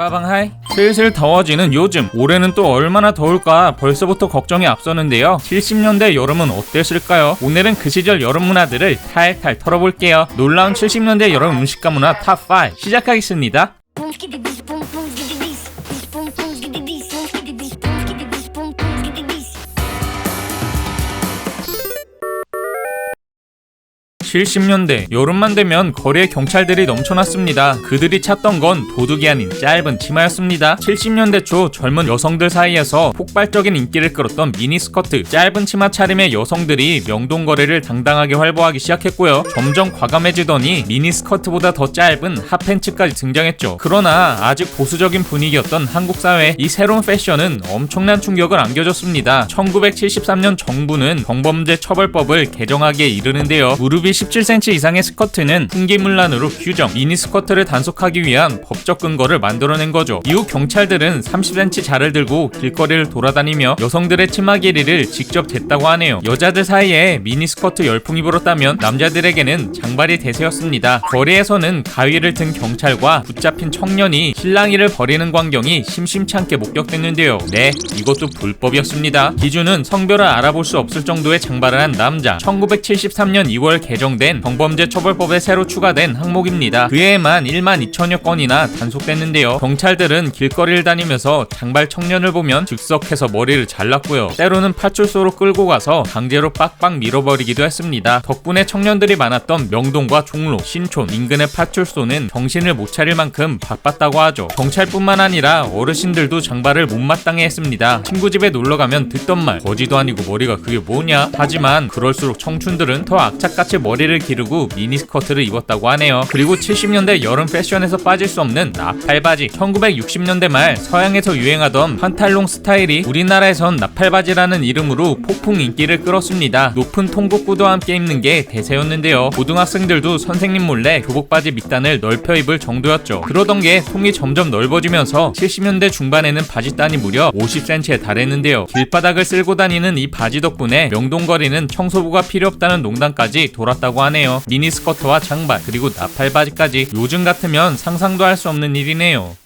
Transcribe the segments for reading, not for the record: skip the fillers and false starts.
빠방하이. 슬슬 더워지는 요즘, 올해는 또 얼마나 더울까 벌써부터 걱정이 앞서는데요. 70년대 여름은 어땠을까요? 오늘은 그 시절 여름 문화들을 탈탈 털어볼게요. 놀라운 70년대 여름 음식과 문화 탑5 시작하겠습니다. 70년대 여름만 되면 거리에 경찰들이 넘쳐났습니다. 그들이 찾던 건 도둑이 아닌 짧은 치마였습니다. 70년대 초 젊은 여성들 사이에서 폭발적인 인기를 끌었던 미니스커트, 짧은 치마 차림의 여성들이 명동거리를 당당하게 활보하기 시작했고요. 점점 과감해지더니 미니스커트보다 더 짧은 핫팬츠까지 등장했죠. 그러나 아직 보수적인 분위기였던 한국 사회에 이 새로운 패션은 엄청난 충격을 안겨줬습니다. 1973년 정부는 성범죄 처벌법을 개정하기에 이르는데요. 무릎이 17cm 이상의 스커트는 풍기문란으로 규정, 미니스커트를 단속하기 위한 법적 근거를 만들어낸 거죠. 이후 경찰들은 30cm 자를 들고 길거리를 돌아다니며 여성들의 치마 길이를 직접 쟀다고 하네요. 여자들 사이에 미니스커트 열풍이 불었다면 남자들에게는 장발이 대세였습니다. 거리에서는 가위를 든 경찰과 붙잡힌 청년이 실랑이를 벌이는 광경이 심심치 않게 목격됐는데요. 네, 이것도 불법이었습니다. 기준은 성별을 알아볼 수 없을 정도의 장발을 한 남자. 1973년 2월 개정된 성범죄 처벌법에 새로 추가된 항목입니다. 그해에만 1만 2천여 건이나 단속됐는데요. 경찰들은 길거리를 다니면서 장발 청년을 보면 즉석해서 머리를 잘랐고요. 때로는 파출소로 끌고 가서 강제로 빡빡 밀어버리기도 했습니다. 덕분에 청년들이 많았던 명동과 종로, 신촌 인근의 파출소는 정신을 못 차릴 만큼 바빴다고 하죠. 경찰뿐만 아니라 어르신들도 장발을 못마땅해 했습니다. 친구 집에 놀러가면 듣던 말, 거지도 아니고 머리가 그게 뭐냐? 하지만 그럴수록 청춘들은 더 악착같이 머리를 기르고 미니스커트를 입었다고 하네요. 그리고 70년대 여름 패션에서 빠질 수 없는 나팔바지. 1960년대 말 서양에서 유행하던 판탈롱 스타일이 우리나라에선 나팔바지라는 이름으로 폭풍 인기를 끌었습니다. 높은 통곡구도와 함께 입는 게 대세였는데요. 고등학생들도 선생님 몰래 교복바지 밑단을 넓혀 입을 정도였죠. 그러던 게 통이 점점 넓어지면서 70년대 중반에는 바지단이 무려 50cm에 달했는데요. 길바닥을 쓸고 다니는 이 바지 덕분에 명동거리는 청소부가 필요 없다는 농담까지 돌았다고 하네요. 미니스커트와 장발 그리고 나팔바지까지 요즘 같으면 상상도 할 수 없는 일이네요.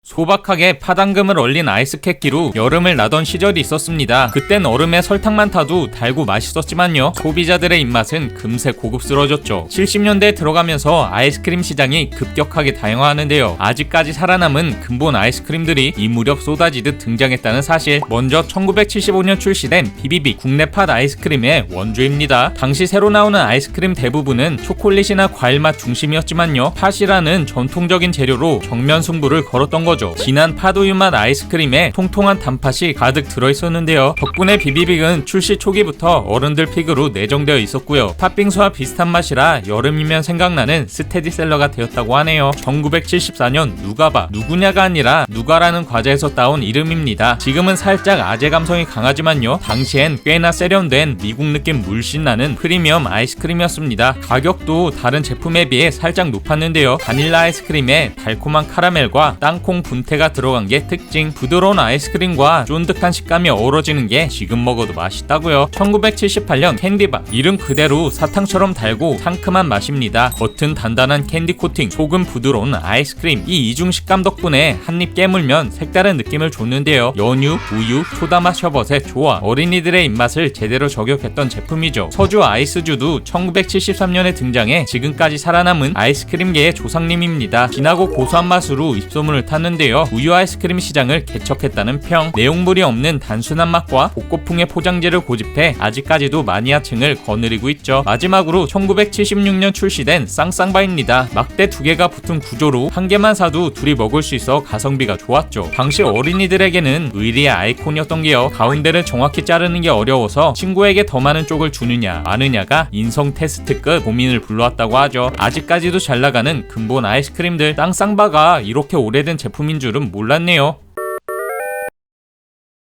소박하게 파당금을 얼린 아이스케키로 여름을 나던 시절이 있었습니다. 그땐 얼음에 설탕만 타도 달고 맛있었지만요. 소비자들의 입맛은 금세 고급스러워졌죠. 70년대에 들어가면서 아이스크림 시장이 급격하게 다양화하는데요. 아직까지 살아남은 근본 아이스크림들이 이 무렵 쏟아지듯 등장했다는 사실. 먼저 1975년 출시된 비비빅 국내 팥 아이스크림의 원조입니다. 당시 새로 나오는 아이스크림 대부분은 초콜릿이나 과일맛 중심이었지만요. 팥이라는 전통적인 재료로 정면 승부를 걸었던 거죠. 진한 팥우유 맛 아이스크림에 통통한 단팥이 가득 들어있었는데요. 덕분에 비비빅은 출시 초기부터 어른들 픽으로 내정되어 있었고요. 팥빙수와 비슷한 맛이라 여름이면 생각나는 스테디셀러가 되었다고 하네요. 1974년 누가바, 누구냐가 아니라 누가라는 과자에서 따온 이름입니다. 지금은 살짝 아재 감성이 강하지만요. 당시엔 꽤나 세련된 미국 느낌 물씬 나는 프리미엄 아이스크림이었습니다. 가격도 다른 제품에 비해 살짝 높았는데요. 바닐라 아이스크림에 달콤한 카라멜과 땅콩 분태가 들어간 게 특징. 부드러운 아이스크림과 쫀득한 식감이 어우러지는 게 지금 먹어도 맛있다고요. 1978년 캔디바. 이름 그대로 사탕처럼 달고 상큼한 맛입니다. 겉은 단단한 캔디 코팅, 속은 부드러운 아이스크림. 이 이중 식감 덕분에 한입 깨물면 색다른 느낌을 줬는데요. 연유, 우유, 소다맛 셔벗의 조화. 어린이들의 입맛을 제대로 저격했던 제품이죠. 서주 아이스주도 1973년에 등장해 지금까지 살아남은 아이스크림계의 조상님입니다. 진하고 고소한 맛으로 입소문을 탔는데요. 우유 아이스크림 시장을 개척했다는 평. 내용물이 없는 단순한 맛과 복고풍의 포장지를 고집해 아직까지도 마니아층을 거느리고 있죠. 마지막으로 1976년 출시된 쌍쌍바입니다. 막대 2개가 붙은 구조로 한 개만 사도 둘이 먹을 수 있어 가성비가 좋았죠. 당시 어린이들에게는 의리의 아이콘이었던 게요. 가운데를 정확히 자르는 게 어려워서 친구에게 더 많은 쪽을 주느냐 마느냐가 인성 테스트급 고민을 불러왔다고 하죠. 아직까지도 잘 나가는 근본 아이스크림들. 쌍쌍바가 이렇게 오래된 제품인 줄은 몰랐네요.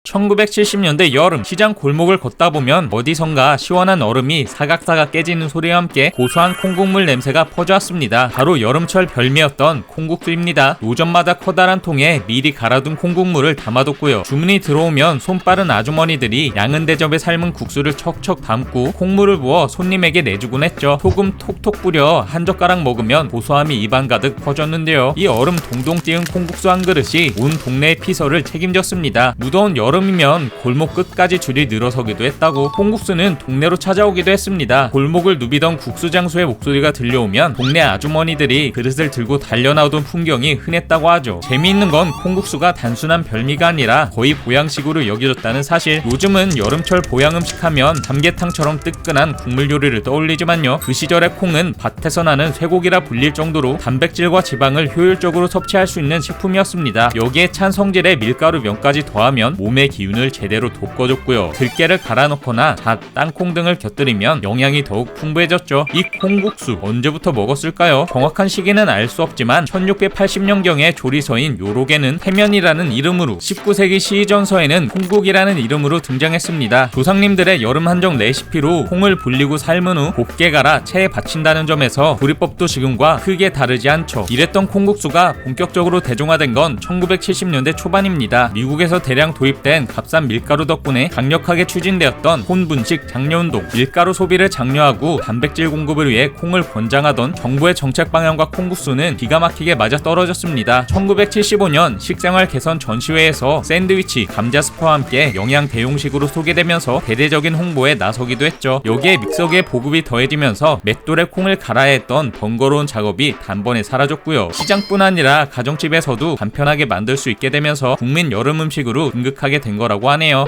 1970년대 여름 시장 골목을 걷다 보면 어디선가 시원한 얼음이 사각사각 깨지는 소리와 함께 고소한 콩국물 냄새가 퍼져왔습니다. 바로 여름철 별미였던 콩국수입니다. 노점마다 커다란 통에 미리 갈아둔 콩국물을 담아뒀고요. 주문이 들어오면 손빠른 아주머니들이 양은 대접에 삶은 국수를 척척 담고 콩물을 부어 손님에게 내주곤 했죠. 소금 톡톡 뿌려 한 젓가락 먹으면 고소함이 입안 가득 퍼졌는데요. 이 얼음 동동 띄운 콩국수 한 그릇이 온 동네의 피서를 책임졌습니다. 무더운 여름이면 골목 끝까지 줄이 늘어서기도 했다고 콩국수는 동네로 찾아오기도 했습니다. 골목을 누비던 국수 장수의 목소리가 들려오면 동네 아주머니들이 그릇을 들고 달려나오던 풍경이 흔했다고 하죠. 재미있는 건 콩국수가 단순한 별미가 아니라 거의 보양식으로 여겨졌다는 사실. 요즘은 여름철 보양음식 하면 삼계탕처럼 뜨끈한 국물 요리를 떠올리지만요. 그 시절의 콩은 밭에서 나는 쇠고기라 불릴 정도로 단백질과 지방을 효율적으로 섭취할 수 있는 식품이었습니다. 여기에 찬 성질의 밀가루 면까지 더하면 몸의 기운을 제대로 돋궈줬고요. 들깨를 갈아 넣거나 잣, 땅콩 등을 곁들이면 영양이 더욱 풍부해졌죠. 이 콩국수 언제부터 먹었을까요? 정확한 시기는 알 수 없지만 1680년경에 조리서인 요록에는 태면이라는 이름으로, 19세기 시의전서에는 콩국이라는 이름으로 등장했습니다. 조상님들의 여름 한정 레시피로 콩을 불리고 삶은 후 곱게 갈아 체에 받친다는 점에서 조리법도 지금과 크게 다르지 않죠. 이랬던 콩국수가 본격적으로 대중화된 건 1970년대 초반입니다. 미국에서 대량 도입된 값싼 밀가루 덕분에 강력하게 추진되었던 혼분식 장려운동, 밀가루 소비를 장려하고 단백질 공급을 위해 콩을 권장하던 정부의 정책 방향과 콩국수는 기가 막히게 맞아떨어졌습니다. 1975년 식생활 개선 전시회에서 샌드위치, 감자 스프와 함께 영양 대용식으로 소개되면서 대대적인 홍보에 나서기도 했죠. 여기에 믹서기의 보급이 더해지면서 맷돌에 콩을 갈아야 했던 번거로운 작업이 단번에 사라졌고요. 시장뿐 아니라 가정집에서도 간편하게 만들 수 있게 되면서 국민 여름 음식으로 등극하게 된 거라고 하네요.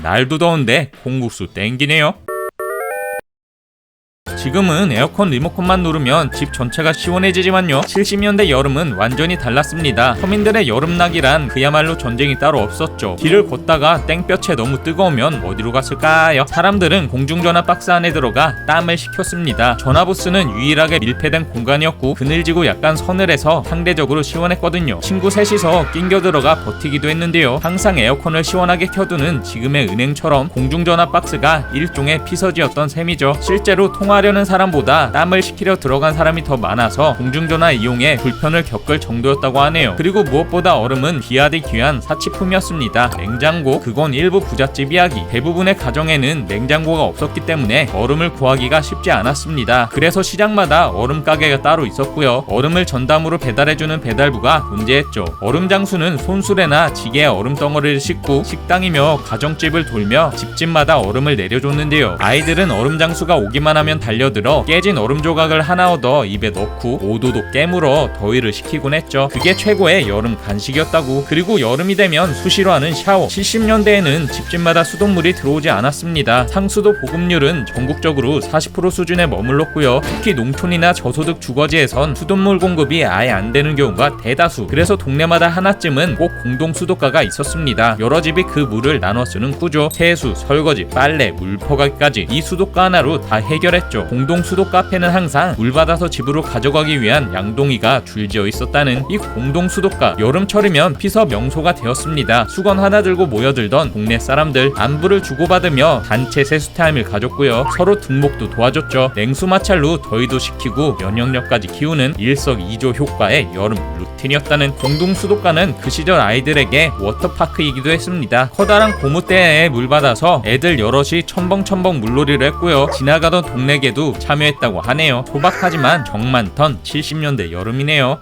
날도 더운데 콩국수 땡기네요. 지금은 에어컨 리모컨만 누르면 집 전체가 시원해지지만요. 70년대 여름은 완전히 달랐습니다. 서민들의 여름나기란 그야말로 전쟁이 따로 없었죠. 길을 걷다가 땡볕에 너무 뜨거우면 어디로 갔을까요? 사람들은 공중전화 박스 안에 들어가 땀을 식혔습니다. 전화부스는 유일하게 밀폐된 공간이었고 그늘지고 약간 서늘해서 상대적으로 시원했거든요. 친구 셋이서 낑겨 들어가 버티기도 했는데요. 항상 에어컨을 시원하게 켜두는 지금의 은행처럼 공중전화 박스가 일종의 피서지였던 셈이죠. 실제로 통화하려는 사람보다 땀을 식히려 들어간 사람이 더 많아서 공중전화 이용에 불편을 겪을 정도였다고 하네요. 그리고 무엇보다 얼음은 귀하디 귀한 사치품이었습니다. 냉장고, 그건 일부 부잣집 이야기. 대부분의 가정에는 냉장고가 없었기 때문에 얼음을 구하기가 쉽지 않았습니다. 그래서 시장마다 얼음 가게가 따로 있었고요. 얼음을 전담으로 배달해주는 배달부가 존재했죠. 얼음 장수는 손수레나 지게에 얼음 덩어리를 싣고 식당이며 가정집을 돌며 집집마다 얼음을 내려줬는데요. 아이들은 얼음 장수가 오기만 하면 달려들어 깨진 얼음 조각을 하나 얻어 입에 넣고 오도독 깨물어 더위를 식히곤 했죠. 그게 최고의 여름 간식이었다고. 그리고 여름이 되면 수시로 하는 샤워. 70년대에는 집집마다 수돗물이 들어오지 않았습니다. 상수도 보급률은 전국적으로 40% 수준에 머물렀고요. 특히 농촌이나 저소득 주거지에선 수돗물 공급이 아예 안 되는 경우가 대다수. 그래서 동네마다 하나쯤은 꼭 공동 수도가가 있었습니다. 여러 집이 그 물을 나눠 쓰는 구조. 세수, 설거지, 빨래, 물 퍼가기까지 이 수도가 하나로 다 해결했죠. 공동 수도 카페는 항상 물 받아서 집으로 가져가기 위한 양동이가 줄지어 있었다는 이 공동 수도가. 여름철이면 피서 명소가 되었습니다. 수건 하나 들고 모여들던 동네 사람들, 안부를 주고받으며 단체 세수타임을 가졌고요. 서로 등목도 도와줬죠. 냉수 마찰로 더위도 식히고 면역력까지 키우는 일석이조 효과의 여름 루틴이었다는 공동 수도가는 그 시절 아이들에게 워터파크이기도 했습니다. 커다란 고무대야에 물 받아서 애들 여럿이 첨벙첨벙 물놀이를 했고요. 지나가던 동네개도 참여했다고 하네요. 소박하지만 정 많던 70년대 여름이네요.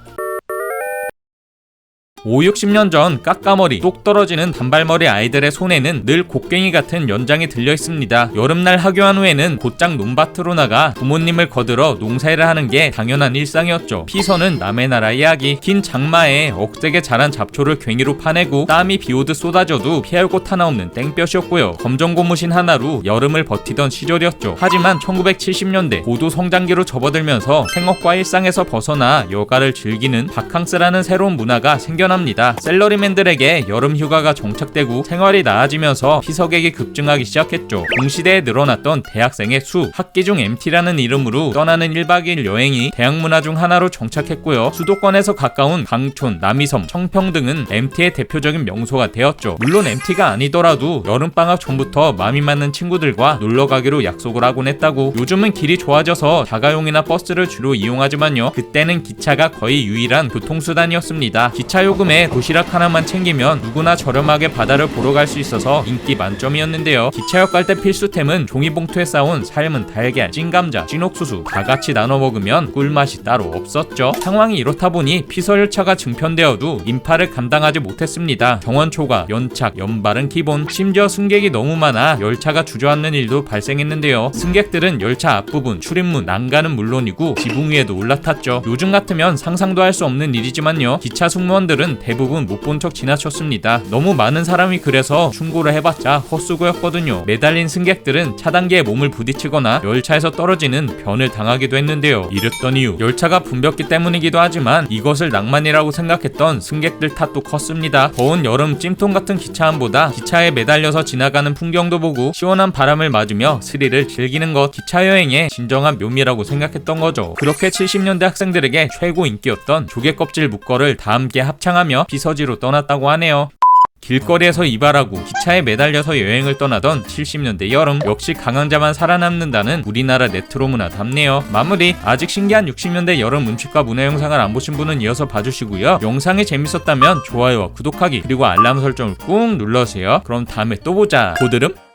50-60년 전 깎아머리, 똑 떨어지는 단발머리 아이들의 손에는 늘 곡괭이 같은 연장이 들려 있습니다. 여름날 하교한 후에는 곧장 논밭으로 나가 부모님을 거들어 농사일을 하는 게 당연한 일상이었죠. 피서는 남의 나라 이야기. 긴 장마에 억세게 자란 잡초를 괭이로 파내고 땀이 비오듯 쏟아져도 피할 곳 하나 없는 땡볕이었고요. 검정고무신 하나로 여름을 버티던 시절이었죠. 하지만 1970년대 고도 성장기로 접어들면서 생업과 일상에서 벗어나 여가를 즐기는 바캉스라는 새로운 문화가 생겨났습니다. 생겨납니다. 샐러리맨들에게 여름 휴가가 정착되고 생활이 나아지면서 피서객이 급증하기 시작했죠. 동시대에 늘어났던 대학생의 수, 학기 중 MT라는 이름으로 떠나는 1박 2일 여행이 대학문화 중 하나로 정착했고요. 수도권에서 가까운 강촌, 남이섬, 청평 등은 MT의 대표적인 명소가 되었죠. 물론 MT가 아니더라도 여름방학 전부터 마음이 맞는 친구들과 놀러가기로 약속을 하곤 했다고. 요즘은 길이 좋아져서 자가용이나 버스를 주로 이용하지만요, 그때는 기차가 거의 유일한 교통수단이었습니다. 기차 요금에 도시락 하나만 챙기면 누구나 저렴하게 바다를 보러 갈 수 있어서 인기 만점이었는데요. 기차역 갈 때 필수템은 종이봉투에 싸온 삶은 달걀, 찐감자, 찐옥수수 다 같이 나눠 먹으면 꿀맛이 따로 없었죠. 상황이 이렇다 보니 피서열차가 증편되어도 인파를 감당하지 못했습니다. 정원 초과, 연착, 연발은 기본. 심지어 승객이 너무 많아 열차가 주저앉는 일도 발생했는데요. 승객들은 열차 앞부분, 출입문, 난간은 물론이고 지붕 위에도 올라탔죠. 요즘 같으면 상상도 할 수 없는 일이지만요, 기차 승무원들은 대부분 못 본 척 지나쳤습니다. 너무 많은 사람이 그래서 충고를 해봤자 헛수고였거든요. 매달린 승객들은 차단기에 몸을 부딪히거나 열차에서 떨어지는 변을 당하기도 했는데요. 이랬던 이유, 열차가 붐볐기 때문이기도 하지만 이것을 낭만이라고 생각했던 승객들 탓도 컸습니다. 더운 여름 찜통 같은 기차 안보다 기차에 매달려서 지나가는 풍경도 보고 시원한 바람을 맞으며 스릴을 즐기는 것, 기차 여행의 진정한 묘미라고 생각했던 거죠. 그렇게 70년대 학생들에게 최고 인기였던 조개껍질 묵걸을 다 함께 합창하며 피서지로 떠났다고 하네요. 길거리에서 이발하고 기차에 매달려서 여행을 떠나던 70년대 여름, 역시 강한 자만 살아남는다는 우리나라 레트로 문화답네요. 마무리, 아직 신기한 60년대 여름 음식과 문화 영상을 안 보신 분은 이어서 봐주시고요. 영상이 재밌었다면 좋아요와 구독하기, 그리고 알람 설정을 꾹 눌러주세요. 그럼 다음에 또 보자. 고드름.